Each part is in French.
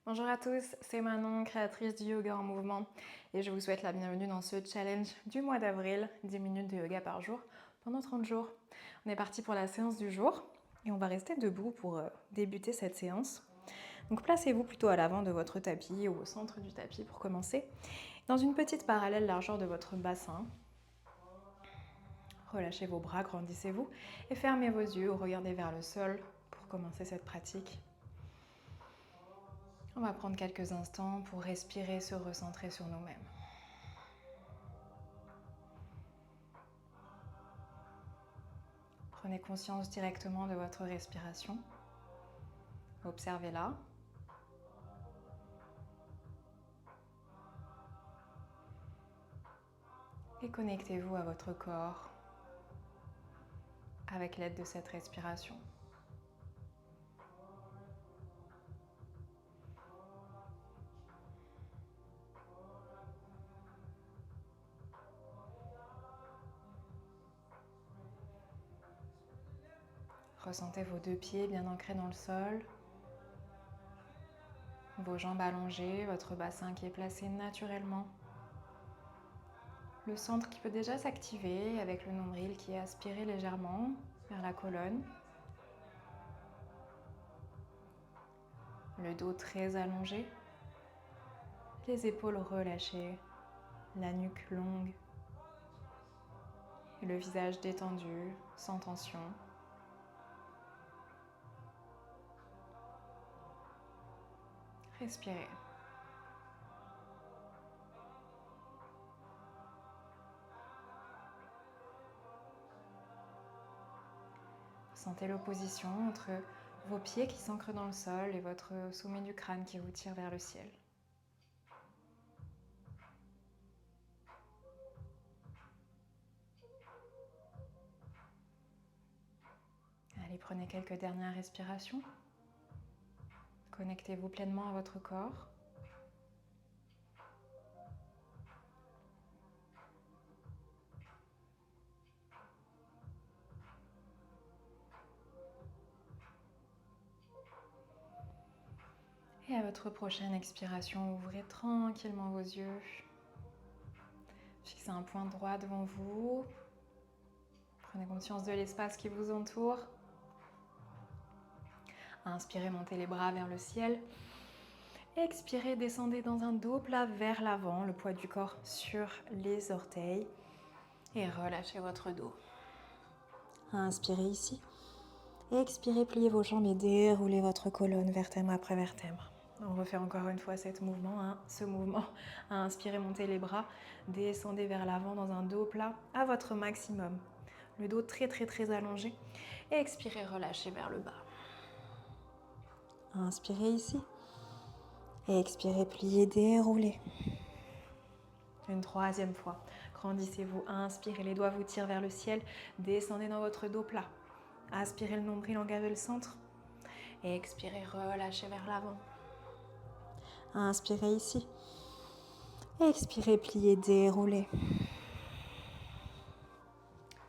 Bonjour à tous, c'est Manon, créatrice du yoga en mouvement et je vous souhaite la bienvenue dans ce challenge du mois d'avril, 10 minutes de yoga par jour pendant 30 jours. On est parti pour la séance du jour et on va rester debout pour débuter cette séance. Donc placez-vous plutôt à l'avant de votre tapis ou au centre du tapis pour commencer, dans une petite parallèle largeur de votre bassin. Relâchez vos bras, grandissez-vous et fermez vos yeux ou regardez vers le sol pour commencer cette pratique. On va prendre quelques instants pour respirer, se recentrer sur nous-mêmes. Prenez conscience directement de votre respiration. Observez-la. Et connectez-vous à votre corps avec l'aide de cette respiration. Ressentez vos deux pieds bien ancrés dans le sol, vos jambes allongées, votre bassin qui est placé naturellement. Le centre qui peut déjà s'activer avec le nombril qui est aspiré légèrement vers la colonne. Le dos très allongé, les épaules relâchées, la nuque longue et le visage détendu, sans tension. Respirez. Sentez l'opposition entre vos pieds qui s'ancrent dans le sol et votre sommet du crâne qui vous tire vers le ciel. Allez, prenez quelques dernières respirations. Connectez-vous pleinement à votre corps. Et à votre prochaine expiration, ouvrez tranquillement vos yeux. Fixez un point droit devant vous. Prenez conscience de l'espace qui vous entoure. Inspirez, montez les bras vers le ciel. Expirez, descendez dans un dos plat vers l'avant, le poids du corps sur les orteils. Et relâchez votre dos. Inspirez ici. Expirez, pliez vos jambes et déroulez votre colonne vertèbre après vertèbre. On refait encore une fois ce mouvement. Inspirez, montez les bras, descendez vers l'avant dans un dos plat à votre maximum. Le dos très allongé. Et expirez, relâchez vers le bas. Inspirez ici. Expirez, pliez, déroulez. Une troisième fois. Grandissez-vous. Inspirez, les doigts vous tirent vers le ciel. Descendez dans votre dos plat. Aspirez le nombril, engagez le centre. Et expirez, relâchez vers l'avant. Inspirez ici. Expirez, pliez, déroulez.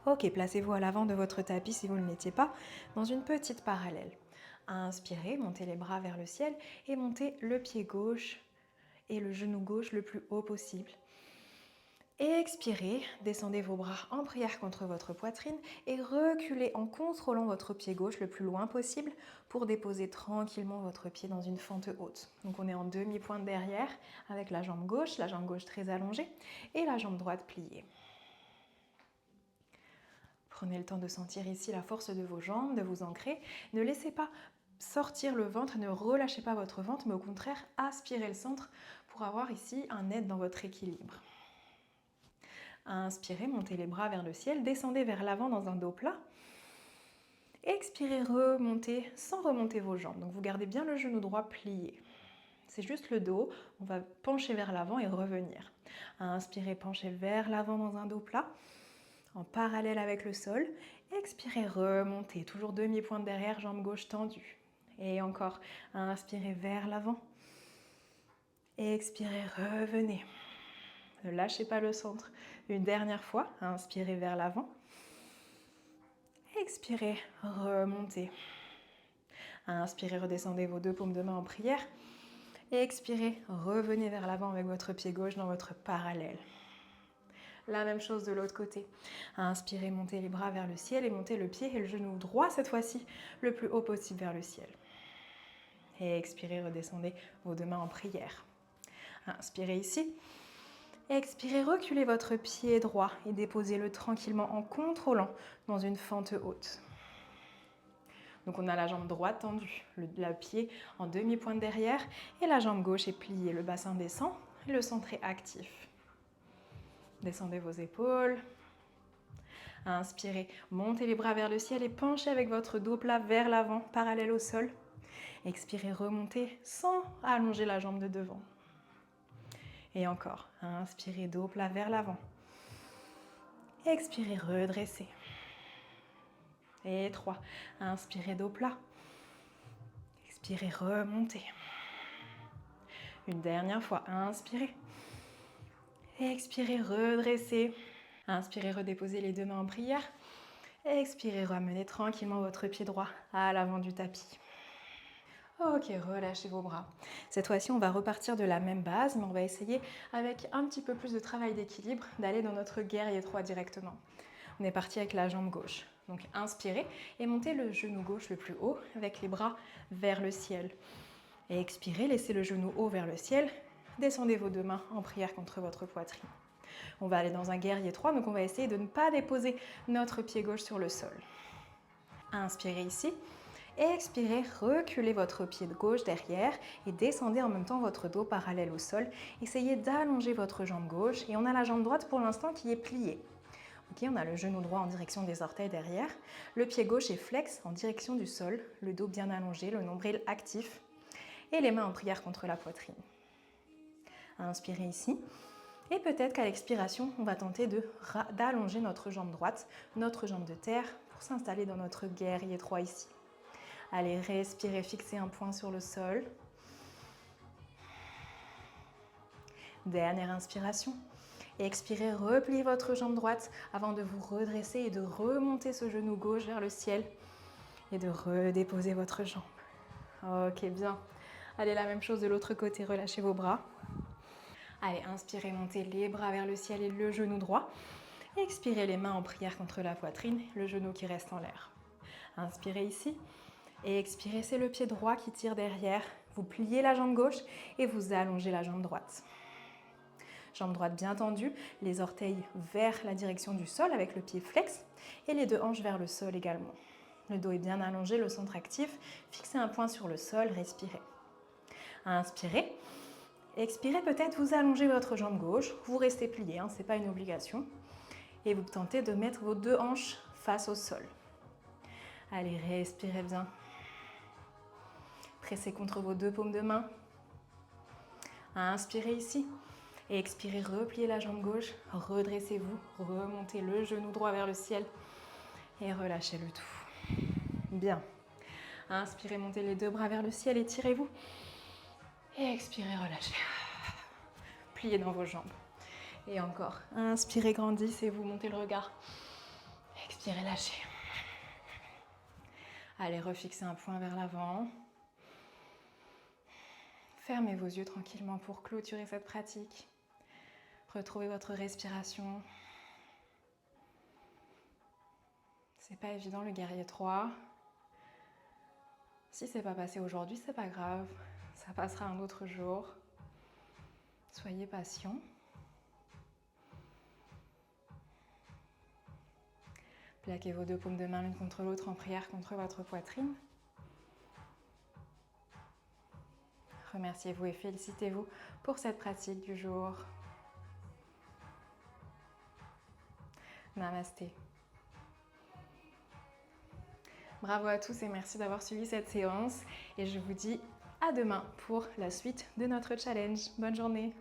Ok, placez-vous à l'avant de votre tapis si vous ne l'étiez pas, dans une petite parallèle. Inspirez, montez les bras vers le ciel et montez le pied gauche et le genou gauche le plus haut possible. Expirez, descendez vos bras en prière contre votre poitrine et reculez en contrôlant votre pied gauche le plus loin possible pour déposer tranquillement votre pied dans une fente haute. Donc on est en demi-pointe derrière avec la jambe gauche très allongée et la jambe droite pliée. Prenez le temps de sentir ici la force de vos jambes, de vous ancrer. Ne laissez pas sortir le ventre, ne relâchez pas votre ventre, mais au contraire, aspirez le centre pour avoir ici un aide dans votre équilibre. Inspirez, montez les bras vers le ciel, descendez vers l'avant dans un dos plat. Expirez, remontez sans remonter vos jambes. Donc vous gardez bien le genou droit plié. C'est juste le dos, on va pencher vers l'avant et revenir. Inspirez, penchez vers l'avant dans un dos plat, en parallèle avec le sol. Expirez, remontez, toujours demi-pointe derrière, jambe gauche tendue. Et encore, inspirez vers l'avant. Expirez, revenez. Ne lâchez pas le centre. Une dernière fois, inspirez vers l'avant. Expirez, remontez. Inspirez, redescendez vos deux paumes de main en prière. Et expirez, revenez vers l'avant avec votre pied gauche dans votre parallèle. La même chose de l'autre côté. Inspirez, montez les bras vers le ciel et montez le pied et le genou droit cette fois-ci le plus haut possible vers le ciel. Et expirez, redescendez vos deux mains en prière. Inspirez ici. Expirez, reculez votre pied droit et déposez-le tranquillement en contrôlant dans une fente haute. Donc on a la jambe droite tendue, le pied en demi-pointe derrière et la jambe gauche est pliée. Le bassin descend, le centre est actif. Descendez vos épaules. Inspirez, montez les bras vers le ciel et penchez avec votre dos plat vers l'avant, parallèle au sol. Expirez, remontez sans allonger la jambe de devant. Et encore, inspirez, dos plat vers l'avant. Expirez, redressez. Et 3, inspirez, dos plat. Expirez, remontez. Une dernière fois, inspirez. Expirez, redressez. Inspirez, redéposez les deux mains en prière. Expirez, ramenez tranquillement votre pied droit à l'avant du tapis. Ok, relâchez vos bras. Cette fois-ci, on va repartir de la même base, mais on va essayer, avec un petit peu plus de travail d'équilibre, d'aller dans notre guerrier 3 directement. On est parti avec la jambe gauche. Donc inspirez et montez le genou gauche le plus haut avec les bras vers le ciel. Et expirez, laissez le genou haut vers le ciel. Descendez vos deux mains en prière contre votre poitrine. On va aller dans un guerrier 3, donc on va essayer de ne pas déposer notre pied gauche sur le sol. Inspirez ici. Expirez, reculez votre pied gauche derrière et descendez en même temps votre dos parallèle au sol. Essayez d'allonger votre jambe gauche et on a la jambe droite pour l'instant qui est pliée. Ok, on a le genou droit en direction des orteils derrière. Le pied gauche est flex en direction du sol, le dos bien allongé, le nombril actif et les mains en prière contre la poitrine. Inspirez ici. Et peut-être qu'à l'expiration, on va tenter d'allonger notre jambe droite, notre jambe de terre pour s'installer dans notre guerrier 3 ici. Allez, respirez, fixez un point sur le sol. Dernière inspiration. Expirez, repliez votre jambe droite avant de vous redresser et de remonter ce genou gauche vers le ciel et de redéposer votre jambe. Ok, bien. Allez, la même chose de l'autre côté, relâchez vos bras. Allez, inspirez, montez les bras vers le ciel et le genou droit. Expirez, les mains en prière contre la poitrine, le genou qui reste en l'air. Inspirez ici. Et expirez, c'est le pied droit qui tire derrière. Vous pliez la jambe gauche et vous allongez la jambe droite. Jambe droite bien tendue, les orteils vers la direction du sol avec le pied flex et les deux hanches vers le sol également. Le dos est bien allongé, le centre actif. Fixez un point sur le sol, respirez. Inspirez. Expirez, peut-être vous allongez votre jambe gauche. Vous restez plié, ce n'est pas une obligation. Et vous tentez de mettre vos deux hanches face au sol. Allez, respirez bien. Pressez contre vos deux paumes de main. Inspirez ici. Et expirez, repliez la jambe gauche. Redressez-vous. Remontez le genou droit vers le ciel. Et relâchez le tout. Bien. Inspirez, montez les deux bras vers le ciel. Étirez-vous. Et expirez, relâchez. Pliez dans vos jambes. Et encore. Inspirez, grandissez-vous. Montez le regard. Expirez, lâchez. Allez, refixez un point vers l'avant. Fermez vos yeux tranquillement pour clôturer cette pratique. Retrouvez votre respiration. C'est pas évident le guerrier 3. Si c'est pas passé aujourd'hui, c'est pas grave. Ça passera un autre jour. Soyez patient. Plaquez vos deux paumes de main l'une contre l'autre en prière contre votre poitrine. Remerciez-vous et félicitez-vous pour cette pratique du jour. Namasté. Bravo à tous et merci d'avoir suivi cette séance. Et je vous dis à demain pour la suite de notre challenge. Bonne journée.